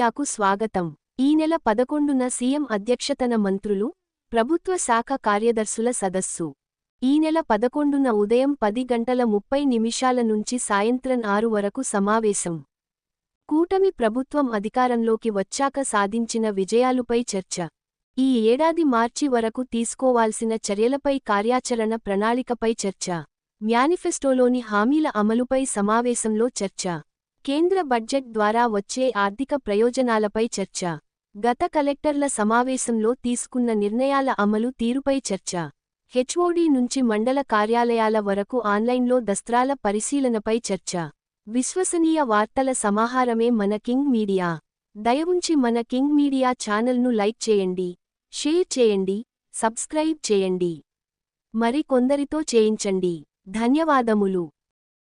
మీడియాకు స్వాగతం. ఈ నెల 11న సీఎం అధ్యక్షతన మంత్రులు, ప్రభుత్వ శాఖ కార్యదర్శుల సదస్సు. ఈ నెల 11న ఉదయం 10:30 నుంచి సాయంత్రం 6 వరకు సమావేశం. కూటమి ప్రభుత్వం అధికారంలోకి వచ్చాక సాధించిన విజయాలుపై చర్చ. ఈ ఏడాది మార్చి వరకు తీసుకోవాల్సిన చర్యలపై కార్యాచరణ ప్రణాళికపై చర్చ. మేనిఫెస్టోలోని హామీల అమలుపై సమావేశంలో చర్చ. కేంద్ర బడ్జెట్ ద్వారా వచ్చే ఆర్థిక ప్రయోజనాలపై చర్చ. గత కలెక్టర్ల సమావేశంలో తీసుకున్న నిర్ణయాల అమలు తీరుపై చర్చ. హెచ్ఓడి నుంచి మండల కార్యాలయాల వరకు ఆన్లైన్లో దస్త్రాల పరిశీలనపై చర్చ. విశ్వసనీయ వార్తల సమాహారమే మన కింగ్ మీడియా. దయవుంచి మన కింగ్ మీడియా ఛానల్ను లైక్ చేయండి, షేర్ చేయండి, సబ్స్క్రైబ్ చేయండి. మరి కొందరితో చేయించండి. ధన్యవాదములు.